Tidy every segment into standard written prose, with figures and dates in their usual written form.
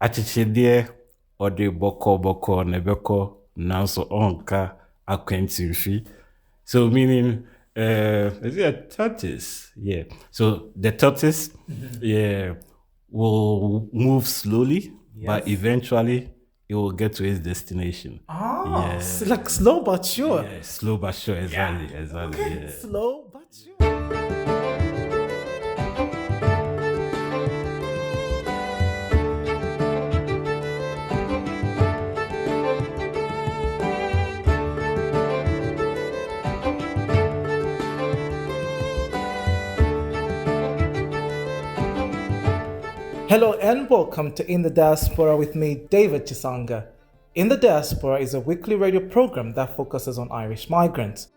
achichide or the boko nebeko nanso onka akwentimfi. So meaning is it a tortoise? Yeah. So the tortoise will move slowly, but eventually it will get to its destination. It's like slow but sure. Yeah, slow but sure, exactly. Okay, Yeah. slow but sure. Hello and welcome to In the Diaspora with me, David Chisanga. In the Diaspora is a weekly radio program that focuses on Irish migrants.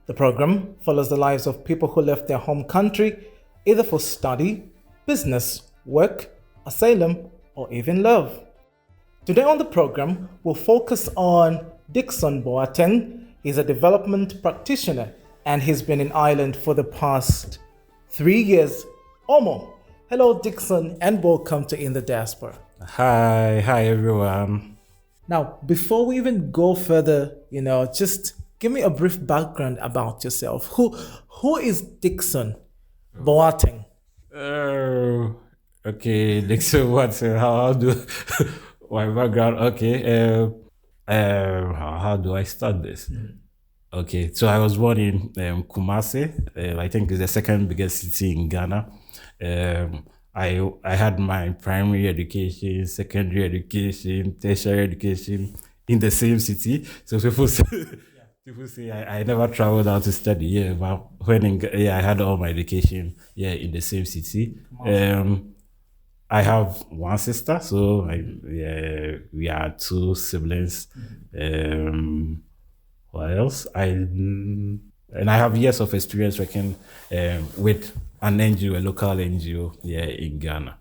The program follows the lives of people who left their home country either for study, business, work, asylum, or even love. Today on the program, we'll focus on Dickson Boateng. He's a development practitioner and he's been in Ireland for the past 3 years or more. Hello, Dickson, and welcome to In the Diaspora. Hi everyone. Now, before we even go further, just give me a brief background about yourself. Who is Dickson Boateng? Okay, Dickson Boateng. How do my background? Okay, how do I start this? Okay, so I was born in Kumasi. I think it's the second biggest city in Ghana. I had my primary education, secondary education, tertiary education in the same city. So people say I never traveled out to study. Yeah, but I had all my education in the same city. I have one sister, so we are two siblings. What else? And I have years of experience working with an NGO, a local NGO, in Ghana.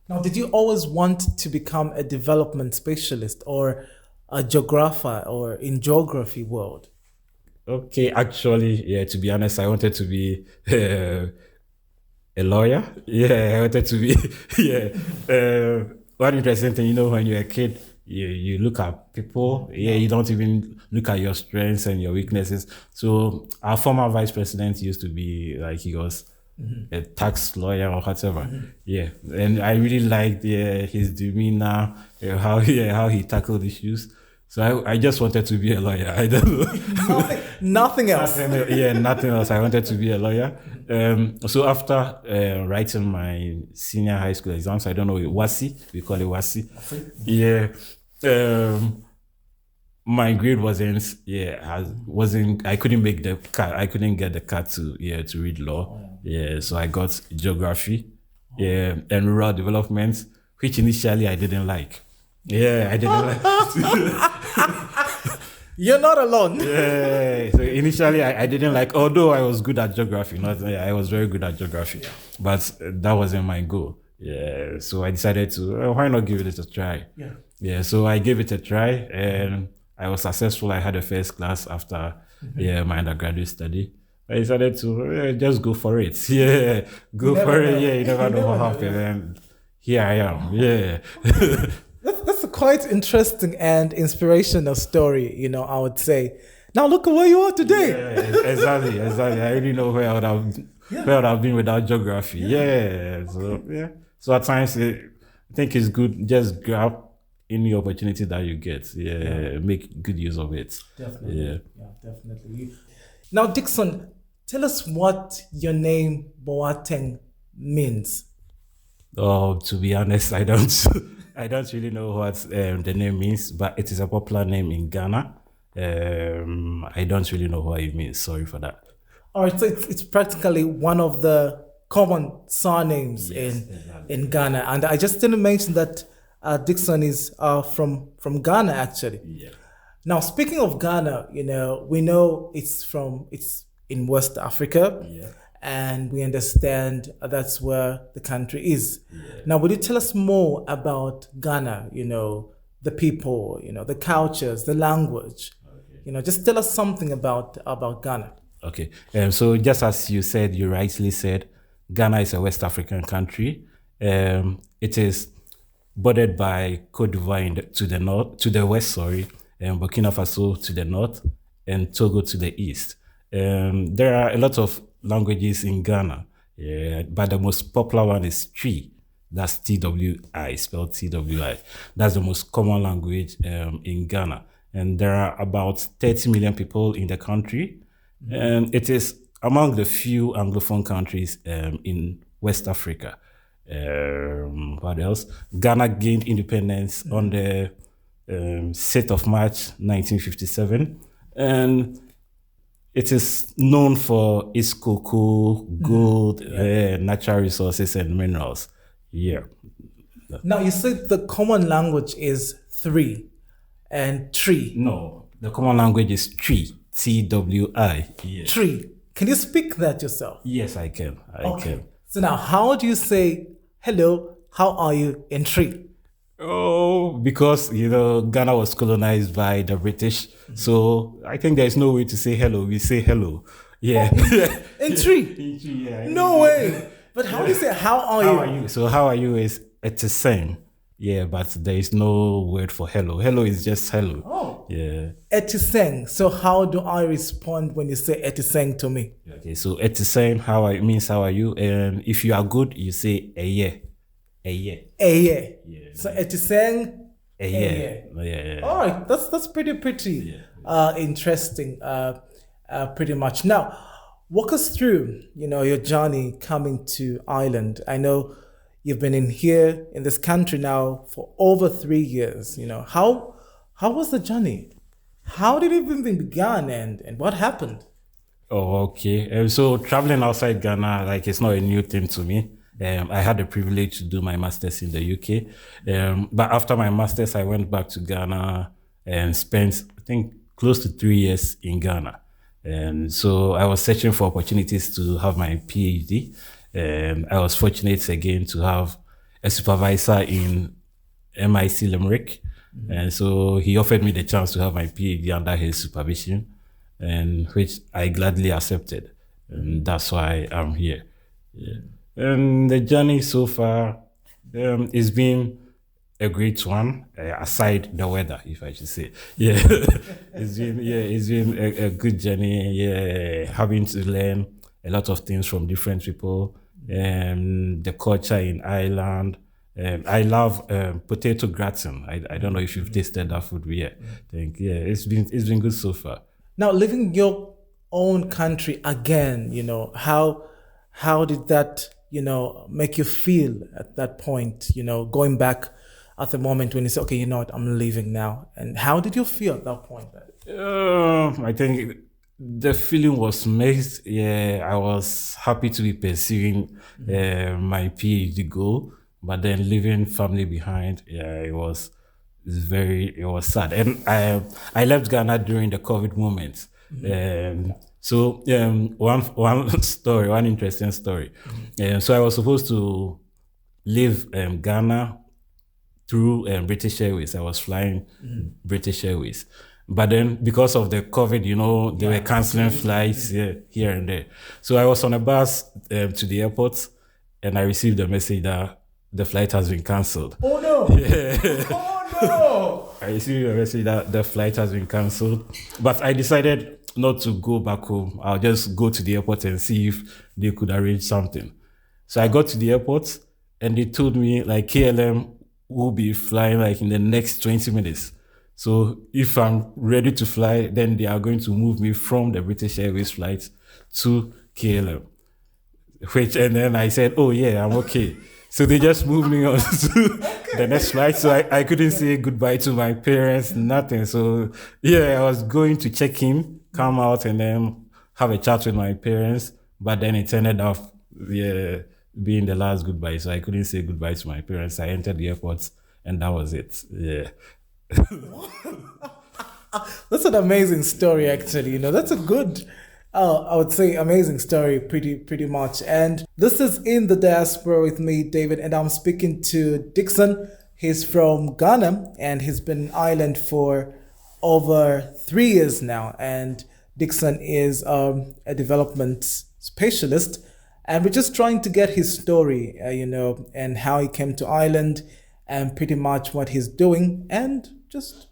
Now, did you always want to become a development specialist or a geographer or in geography world? Okay, actually, to be honest, I wanted to be a lawyer. Yeah, I wanted to be, one interesting thing, when you're a kid, you look at people, you don't even look at your strengths and your weaknesses. So our former vice president used to be like, he was a tax lawyer or whatever. And I really liked his demeanor, how he tackled issues. So I just wanted to be a lawyer. I don't know. Nothing else. Nothing else. I wanted to be a lawyer. So after writing my senior high school exams, I don't know, WASI, we call it WASI. My grade wasn't. I couldn't make the cut. I couldn't get the cut to read law. So I got geography, and rural development, which initially I didn't like. I didn't like. You're not alone. So initially I didn't like, although I was good at geography. I was very good at geography, but that wasn't my goal. So I decided to why not give it a try. So I gave it a try and I was successful. I had a first class after my undergraduate study. I decided to just go for it. Go for it. You never know what happened. And here I am. That's a quite interesting and inspirational story, I would say. Now look at where you are today. Exactly. I really know where I would have been without geography. So at times I think it's good just grab any opportunity that you get. Make good use of it. Definitely. Definitely. Now, Dickson, tell us what your name Boateng means. Oh, to be honest, I don't really know what the name means, but it is a popular name in Ghana. I don't really know what it means. Sorry for that. All right, so it's practically one of the common surnames in Ghana, and I just didn't mention that Dickson is from Ghana actually. Now, speaking of Ghana, we know it's in West Africa. And we understand that's where the country is. Now, would you tell us more about Ghana, the people, the cultures, the language? Just tell us something about Ghana. Okay. So just as you rightly said, Ghana is a West African country. It is bordered by Cote d'Ivoire to the north, to the west, sorry, and Burkina Faso to the north, and Togo to the east. There are a lot of languages in Ghana, but the most popular one is Twi. That's TWI, spelled TWI. That's the most common language in Ghana. And there are about 30 million people in the country. And it is among the few Anglophone countries in West Africa. What else? Ghana gained independence on the 6th of March 1957. And it is known for its cocoa, gold, natural resources, and minerals. Yeah. Now, you said the common language is 3 and tree. No, the common language is Twi. TWI. Yes. Tree. Can you speak that yourself? Yes, I can. I can. So now, how do you say hello? How are you in Tree? Oh, because Ghana was colonized by the British, so I think there's no way to say hello. We say hello. Yeah. In Tree. In Twi, yeah. No way. But how do you say how are you? How are you? So how are you is it's the same. Yeah, but there is no word for hello. Hello is just hello. Oh. Yeah. Etiseng. So how do I respond when you say Etiseng to me? Okay, so etiseng means how are you? And if you are good, you say eye. Eye. Eye. Yeah. So Etiseng. Eye. Yeah. All right, that's pretty interesting. Pretty much. Now, walk us through, your journey coming to Ireland. I know you've been in this country now for over 3 years. How was the journey? How did it even begin, and what happened? Oh, okay. So traveling outside Ghana, it's not a new thing to me. I had the privilege to do my master's in the UK. But after my master's, I went back to Ghana and spent, I think, close to 3 years in Ghana. And so I was searching for opportunities to have my PhD. And I was fortunate again to have a supervisor in MIC Limerick. Mm-hmm. And so he offered me the chance to have my PhD under his supervision, and which I gladly accepted. And that's why I'm here. Yeah. And the journey so far has been a great one, aside the weather, if I should say. Yeah, it's been a good journey. Yeah, having to learn a lot of things from different people, the culture in Ireland. I love potato gratin. I don't know if you've tasted that food yet. It's been good so far. Now, living in your own country again, how did that make you feel at that point? Going back at the moment when you say, okay, you know what, I'm leaving now. And how did you feel at that point? I think the feeling was mixed. Yeah, I was happy to be pursuing my PhD goal, but then leaving family behind, it was sad. And I left Ghana during the COVID moment. So one interesting story. So I was supposed to leave Ghana through British Airways. I was flying British Airways. But then because of the COVID, they were canceling flights here and there. So I was on a bus to the airport, and I received a message that the flight has been cancelled. Oh no! Yeah. Oh no! I received a message that the flight has been cancelled. But I decided not to go back home. I'll just go to the airport and see if they could arrange something. So I got to the airport, and they told me KLM will be flying in the next 20 minutes. So if I'm ready to fly, then they are going to move me from the British Airways flight to KLM. And then I said, oh yeah, I'm okay. So they just moved me on to the next flight. So I couldn't say goodbye to my parents, nothing. So I was going to check in, come out, and then have a chat with my parents. But then it ended up being the last goodbye. So I couldn't say goodbye to my parents. I entered the airport, and that was it. Yeah. That's an amazing story, actually. That's a good, I would say, amazing story, pretty much. And this is In the Diaspora with me, David, and I'm speaking to Dickson. He's from Ghana, and he's been in Ireland for over 3 years now. And Dickson is a development specialist, and we're just trying to get his story, and how he came to Ireland, and pretty much what he's doing, and just,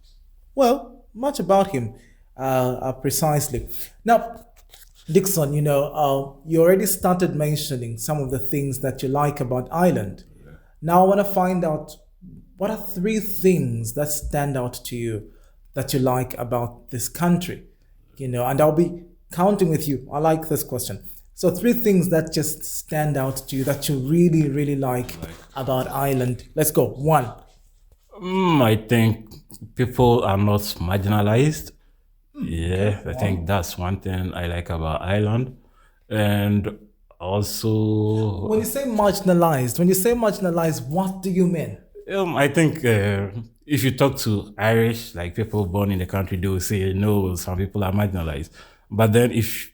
well, much about him precisely. Now, Dickson, you already started mentioning some of the things that you like about Ireland. Now I want to find out, what are 3 things that stand out to you that you like about this country? And I'll be counting with you. I like this question. So 3 things that just stand out to you that you really, really like about Ireland. Let's go. 1. I think people are not marginalized. Yeah, I think that's one thing I like about Ireland. And also, When you say marginalized, what do you mean? I think if you talk to Irish, like people born in the country, they will say, no, some people are marginalized. But then if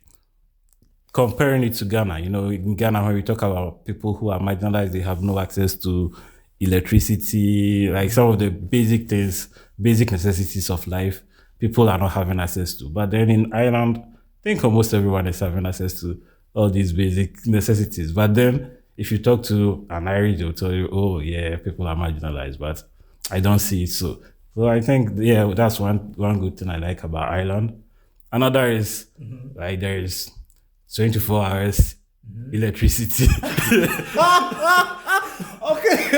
comparing it to Ghana, in Ghana, when we talk about people who are marginalized, they have no access to electricity, like some of the basic things, basic necessities of life, people are not having access to. But then in Ireland, I think almost everyone is having access to all these basic necessities. But then if you talk to an Irish, they'll tell you, oh yeah, people are marginalized, but I don't see it so. So I think, yeah, that's one good thing I like about Ireland. Another is like there is 24 hours electricity. Okay.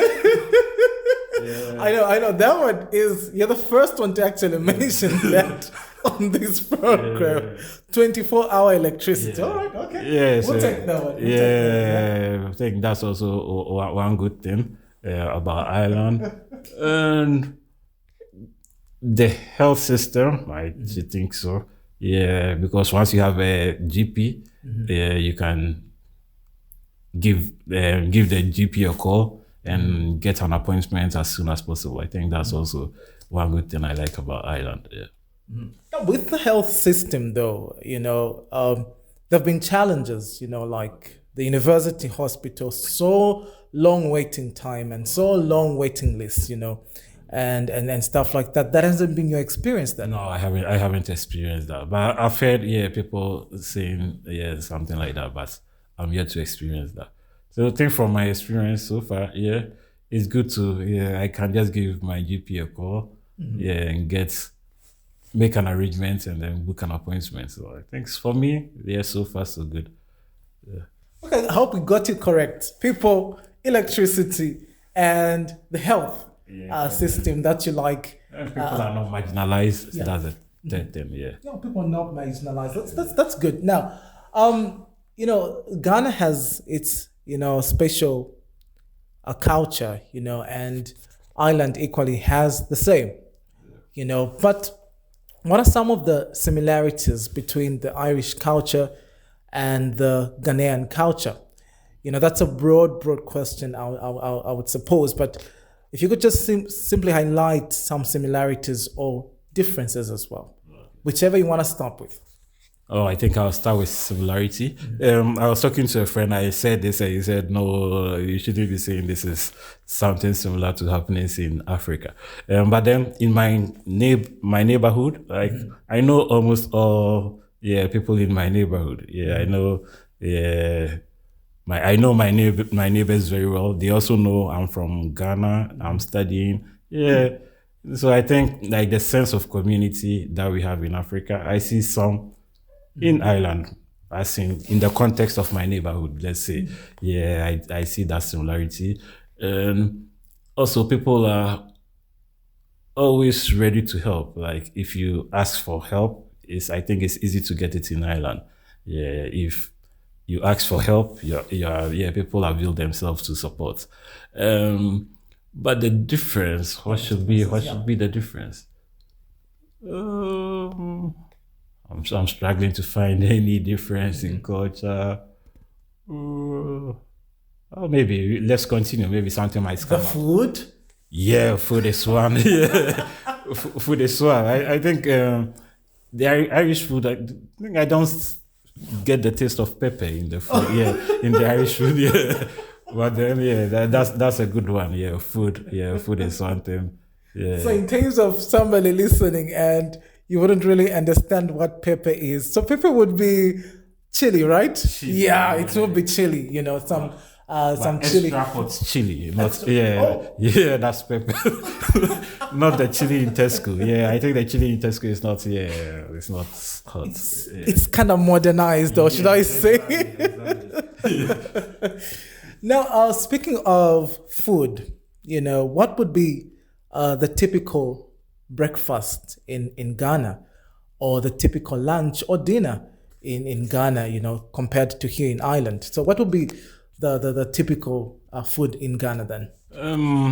Yeah. I know. That one is, you're the first one to actually mention that on this program. 24-hour electricity. Yeah. All right, okay. Yeah, we'll take that one. I think that's also one good thing about Ireland. And the health system, I think so. Yeah, because once you have a GP, you can give the GP a call and get an appointment as soon as possible. I think that's also one good thing I like about Ireland. Yeah. Now, with the health system, though, there have been challenges. Like the university hospital, so long waiting time and so long waiting lists. And stuff like that. That hasn't been your experience then? No, I haven't experienced that. But I've heard, people saying, something like that, but I'm yet to experience that. So I think from my experience so far, it's good to, I can just give my GP a call, and make an arrangement and then book an appointment. So I think for me, so far so good. Yeah. Okay, I hope we got you correct. People, electricity, and the health system that you like. And people are not marginalized. That's a third thing. No, people are not marginalized. That's good. Now, Ghana has its special culture, and Ireland equally has the same, But what are some of the similarities between the Irish culture and the Ghanaian culture? That's a broad question, I would suppose, but if you could just simply highlight some similarities or differences as well, whichever you want to start with. Oh, I think I'll start with similarity. I was talking to a friend. I said this, and he said, "No, you shouldn't be saying this is something similar to happenings in Africa." But then in my neighborhood, like I know almost all people in my neighborhood. I know I know my neighbors very well. They also know I'm from Ghana. I'm studying. So I think like the sense of community that we have in Africa, I see some in Ireland, as in the context of my neighborhood, let's say. I see that similarity. Also, people are always ready to help. Like if you ask for help, I think it's easy to get it in Ireland. If you ask for help, people avail themselves to support. But the difference, what should be the difference? I'm struggling to find any difference in culture. Maybe let's continue. Maybe something might come. The food? Yeah, food is one. Food is one. I think the Irish food. I don't get the taste of pepper in the food. In the Irish food. But then that's a good one. Food. Food is one thing. So in terms of somebody listening and you wouldn't really understand what pepper is. So pepper would be chili, right? Chili, it would be chili. Some some But chili. extra hot chili, not Oh. yeah, that's pepper, not the chili in Tesco. Yeah, I think the chili in Tesco is not. Yeah, it's not hot. It's kind of modernized, or should I say? Now, speaking of food, what would be the typical breakfast in Ghana, or the typical lunch or dinner in Ghana, compared to here in Ireland? So what would be the typical food in Ghana then?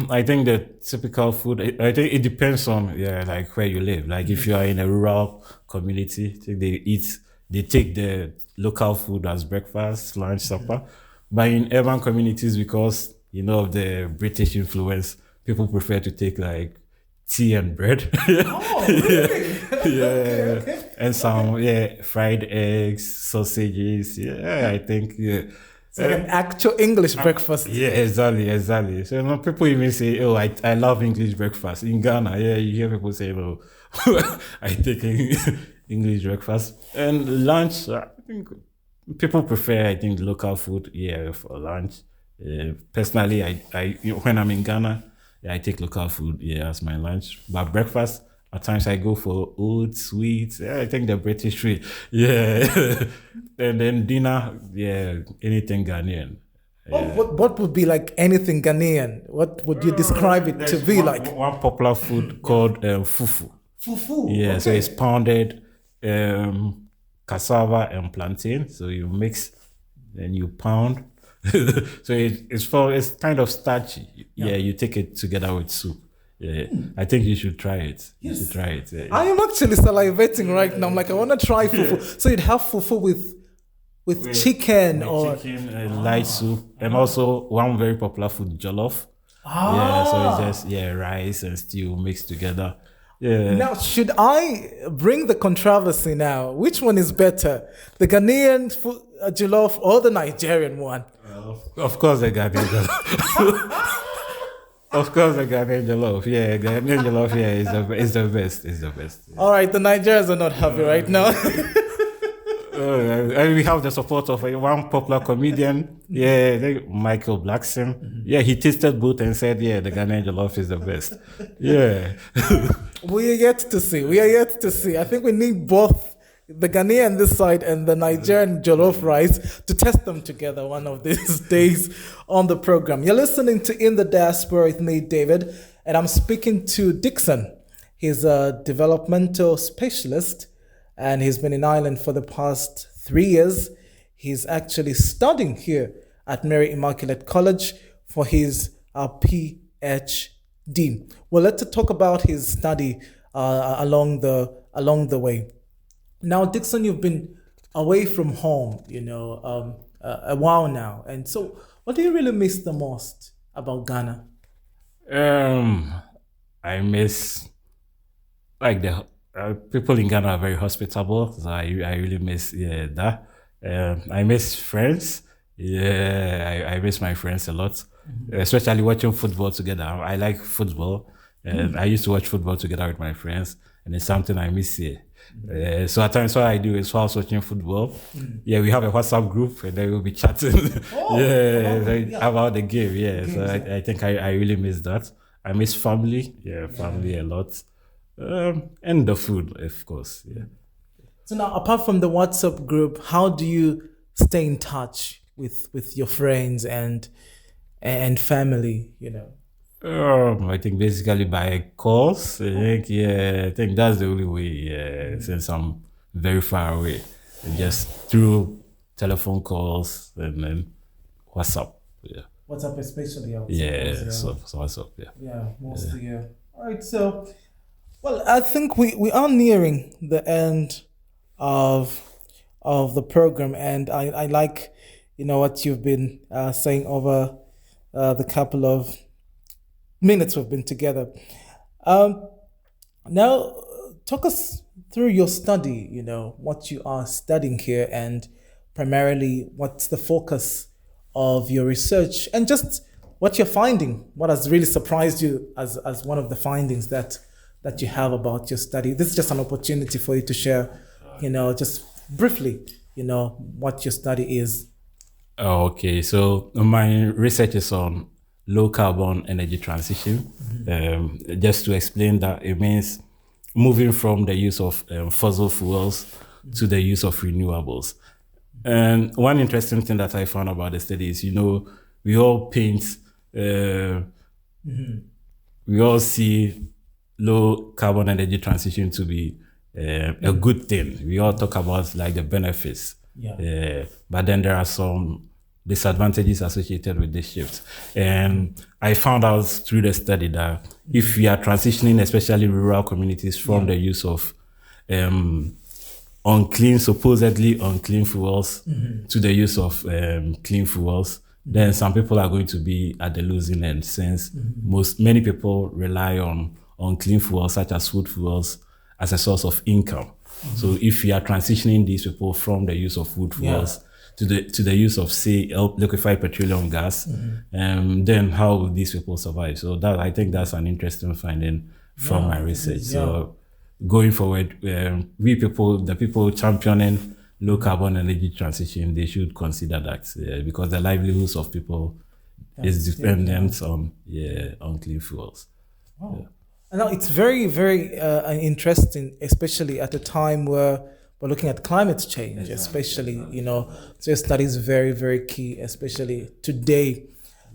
I think the typical food. I think it depends on like where you live. Like if you are in a rural community, I think they take the local food as breakfast, lunch, supper. But in urban communities, because of the British influence, people prefer to take like tea and bread. Oh, really? Yeah, Okay. and some fried eggs, sausages. Yeah, I think It's like an actual English breakfast. yeah, exactly. So people even say, "Oh, I love English breakfast." In Ghana, yeah, you hear people say, "Oh, I take English breakfast." And lunch, I think people prefer, I think, local food, for lunch. Personally, I when I'm in Ghana, I take local food, as my lunch. But breakfast, at times I go for oats, sweets. Yeah, I think the British way. Yeah. And then dinner, anything Ghanaian. Oh, what would be like anything Ghanaian? What would you describe it to There's be one, like? one popular food called fufu. Fufu. Yeah, so okay. it's pounded cassava and plantain. So you mix, then you pound. So it's kind of starchy. Yeah, you take it together with soup. Yeah, I think you should try it. You should try it. Yeah. I am actually salivating right now. I'm like, I want to try fufu. So you'd have fufu with chicken or chicken, light soup, and also one very popular food, jollof. Yeah, so it's just rice and stew mixed together. Yeah. Now, should I bring the controversy now? Which one is better, the Ghanaian jollof or the Nigerian one? Of course, the Ghanaian jollof. Of course, the Ghanaian jollof. Yeah, Ghanaian jollof. Yeah, is the best. Is the best. Yeah. All right, the Nigerians are not happy right now. And we have the support of one popular comedian, Michael Blackson. Yeah, he tasted both and said, the Ghanaian jollof is the best. Yeah. We are yet to see. I think we need both the Ghanaian this side and the Nigerian jollof rice to test them together one of these days on the program. You're listening to In the Diaspora with me, David, and I'm speaking to Dickson. He's a developmental specialist, and he's been in Ireland for the past 3 years. He's actually studying here at Mary Immaculate College for his PhD. Well, let's talk about his study along the way. Now, Dickson, you've been away from home, a while now, and so what do you really miss the most about Ghana? I miss like the people in Ghana are very hospitable, so I really miss that. I miss friends. Yeah, I miss my friends a lot, especially watching football together. I like football, and I used to watch football together with my friends, and it's something I miss here. So at times what I do is whilst watching football, we have a WhatsApp group and then we'll be chatting about the game. Yeah, so I think I really miss that. I miss family, family a lot. And the food, of course. Yeah. So now, apart from the WhatsApp group, how do you stay in touch with your friends and family? I think basically by calls. I think that's the only way. Since I'm very far away, just through telephone calls and then WhatsApp. Yeah. WhatsApp especially. So WhatsApp. Yeah. Yeah, mostly. Yeah. All right. So, well, I think we are nearing the end of the program, and I like what you've been saying over the couple of minutes we've been together. Now, talk us through your study, what you are studying here, and primarily what's the focus of your research, and just what you're finding, what has really surprised you as one of the findings that you have about your study. This is just an opportunity for you to share, just briefly, what your study is. Oh, okay, so my research is on low carbon energy transition. Just to explain that, it means moving from the use of fossil fuels to the use of renewables. And one interesting thing that I found about the study is, we all paint, we all see low carbon energy transition to be a good thing. We all talk about like the benefits. But then there are some disadvantages associated with this shift. And I found out through the study that if we are transitioning, especially rural communities, from the use of supposedly unclean fuels to the use of clean fuels, then some people are going to be at the losing end, since many people rely on clean fuels such as food fuels as a source of income. So if we are transitioning these people from the use of food fuels to the use of, say, liquefied petroleum gas, then how will these people survive? So I think that's an interesting finding from my research. So going forward, the people championing low carbon energy transition, they should consider that because the livelihoods of people is dependent on clean fuels. I know it's very, very interesting, especially at a time where we're looking at climate change, especially, so that is very, very key, especially today,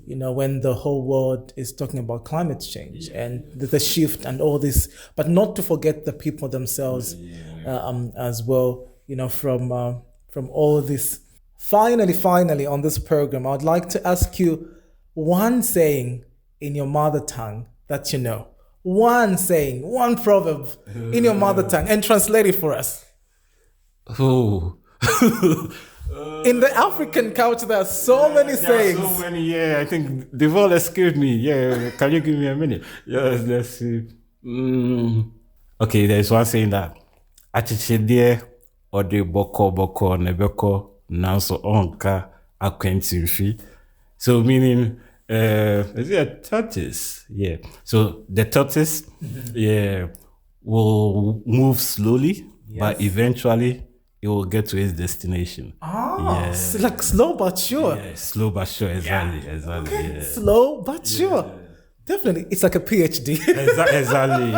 when the whole world is talking about climate change and the shift and all this, but not to forget the people themselves as well, from all this. Finally, on this program, I would like to ask you one saying in your mother tongue that you know. One saying, one proverb in your mother tongue, and translate it for us. Oh. In the African culture, there are so many sayings. So many, I think they've all escaped me. Can you give me a minute? Let's see. Okay, there's one saying that achichidie ode boko nebeko nanso onka akwentimfi. So meaning, is it a tortoise? Yeah. So the tortoise, will move slowly, but eventually it will get to its destination. It's like slow but sure. Yeah, slow but sure, exactly. Okay. Slow but sure. Definitely, it's like a PhD. Exactly.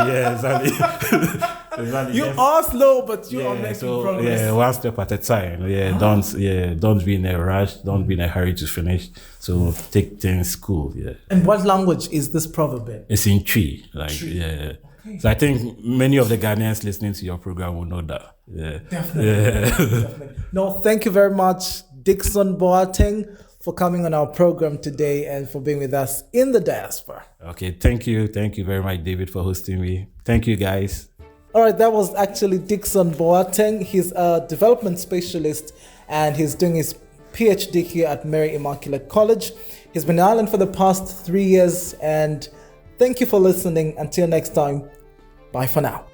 Exactly. You are slow, but you are making progress. Yeah, one step at a time. Don't be in a rush. Don't be in a hurry to finish. So take things cool. Yeah. And what language is this proverb in? It's in Tree. Okay. So I think many of the Ghanaians listening to your program will know that. Yeah. Definitely. No, thank you very much, Dickson Boateng, for coming on our program today and for being with us in the diaspora. Okay, thank you very much, David, for hosting me. Thank you, guys. All right, that was actually Dickson Boateng. He's a development specialist and he's doing his PhD here at Mary Immaculate College. He's been in Ireland for the past 3 years, and thank you for listening. Until next time, bye for now.